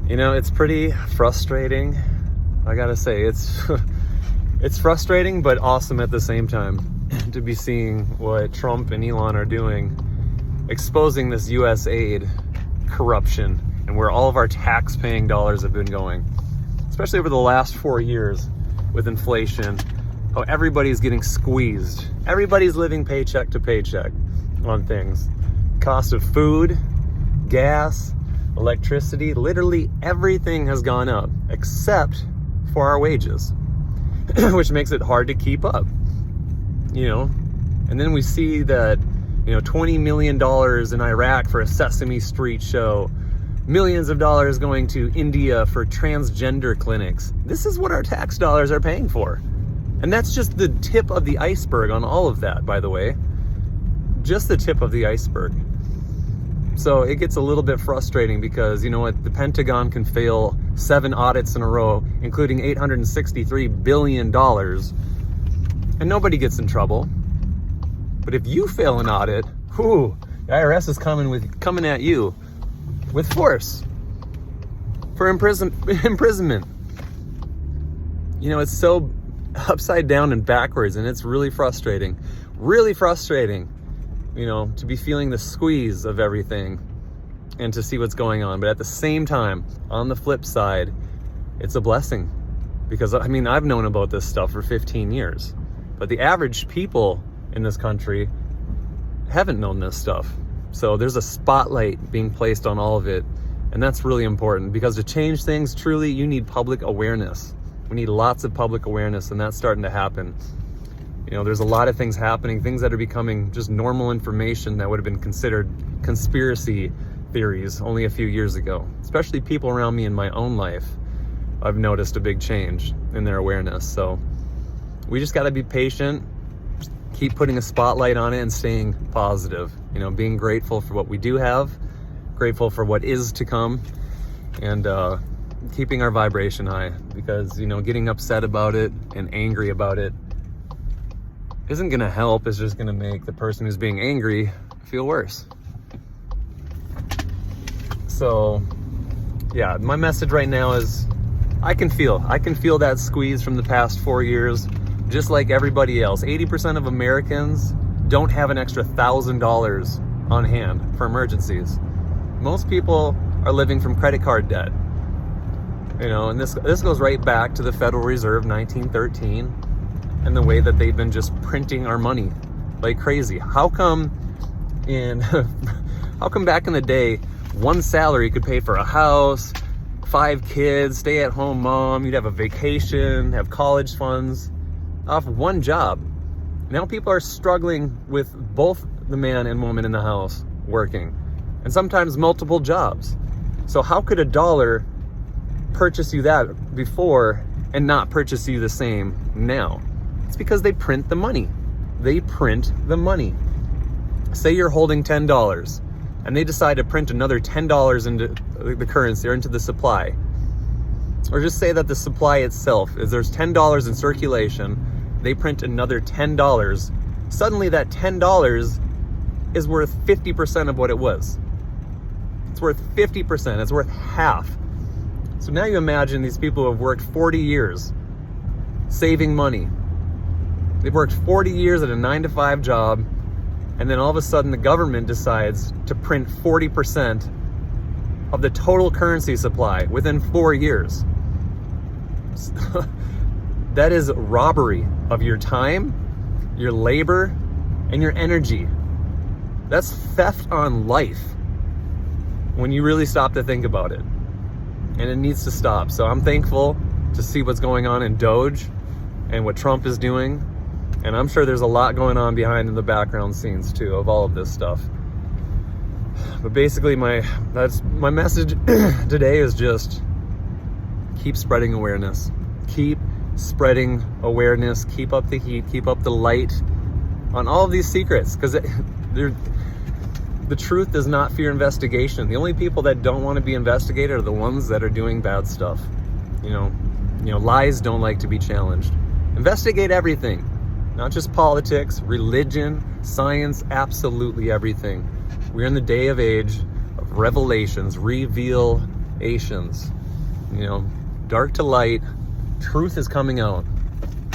You know, it's pretty frustrating. I gotta say, it's frustrating but awesome at the same time to be seeing what Trump and Elon are doing, exposing this US aid corruption and where all of our tax-paying dollars have been going, especially over the last 4 years with inflation, how everybody's getting squeezed. Everybody's living paycheck to paycheck on things. Cost of food, gas, electricity, literally everything has gone up except for our wages, which makes it hard to keep up, you know? And then we see that, you know, $20 million in Iraq for a Sesame Street show, millions of dollars going to India for transgender clinics. This is what our tax dollars are paying for. And that's just the tip of the iceberg on all of that, by the way. Just the tip of the iceberg. So it gets a little bit frustrating because, you know what, the Pentagon can fail 7 audits in a row, including $863 billion, and nobody gets in trouble. But if you fail an audit, whoo, the IRS is coming at you with force for imprisonment. You know, it's so upside down and backwards, and it's really frustrating. Really frustrating. You know, to be feeling the squeeze of everything and to see what's going on. But at the same time, on the flip side, it's a blessing because, I mean, I've known about this stuff for 15 years, but the average people in this country haven't known this stuff. So there's a spotlight being placed on all of it. And that's really important because to change things, truly, you need public awareness. We need lots of public awareness, and that's starting to happen. You know, there's a lot of things happening, things that are becoming just normal information that would have been considered conspiracy theories only a few years ago. Especially people around me in my own life, I've noticed a big change in their awareness. So we just got to be patient, keep putting a spotlight on it and staying positive. You know, being grateful for what we do have, grateful for what is to come, and keeping our vibration high because, you know, getting upset about it and angry about it isn't going to help. It's just going to make the person who's being angry feel worse. So yeah, my message right now is I can feel that squeeze from the past 4 years, just like everybody else. 80% of Americans don't have an extra $1,000 on hand for emergencies. Most people are living from credit card debt. You know, and this goes right back to the Federal Reserve, 1913. And the way that they've been just printing our money like crazy. How come back in the day, one salary could pay for a house, 5 kids, stay at home mom, you'd have a vacation, have college funds off one job. Now people are struggling with both the man and woman in the house working, and sometimes multiple jobs. So how could a dollar purchase you that before and not purchase you the same now? It's because they print the money. They print the money. Say you're holding $10 and they decide to print another $10 into the currency or into the supply. Or just say that the supply itself is there's $10 in circulation. They print another $10. Suddenly that $10 is worth 50% of what it was. It's worth 50%. It's worth half. So now you imagine these people who have worked 40 years saving money. They've worked 40 years at a 9-to-5 job, and then all of a sudden the government decides to print 40% of the total currency supply within 4 years. That is robbery of your time, your labor, and your energy. That's theft on life when you really stop to think about it. And it needs to stop. So I'm thankful to see what's going on in Doge and what Trump is doing. And I'm sure there's a lot going on behind in the background scenes too of all of this stuff. But basically my message today is just keep spreading awareness. Keep spreading awareness. Keep up the heat. Keep up the light on all of these secrets, because the truth does not fear investigation. The only people that don't want to be investigated are the ones that are doing bad stuff. You know, lies don't like to be challenged. Investigate everything. Not just politics, religion, science, absolutely everything. We're in the day of age of revelations. Reveal revelations, you know, dark to light, truth is coming out.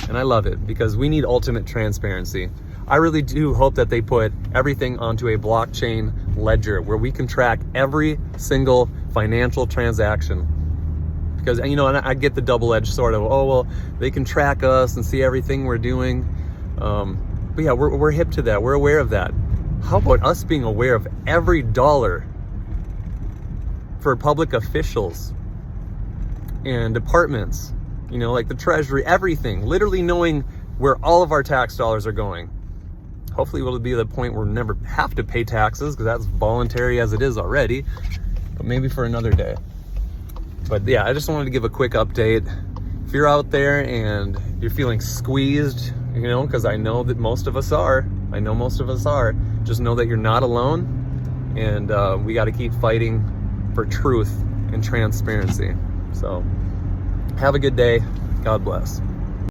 And I love it because we need ultimate transparency. I really do hope that they put everything onto a blockchain ledger where we can track every single financial transaction. Because, you know, and I get the double-edged sword of, oh, well, they can track us and see everything we're doing. But yeah, we're hip to that. We're aware of that. How about us being aware of every dollar for public officials and departments, you know, like the Treasury, everything, literally knowing where all of our tax dollars are going. Hopefully we'll be at the point where we never have to pay taxes because that's voluntary as it is already, but maybe for another day. But yeah, I just wanted to give a quick update. If you're out there and you're feeling squeezed, you know, because I know that most of us are, just know that you're not alone, and we got to keep fighting for truth and transparency. So have a good day. God bless.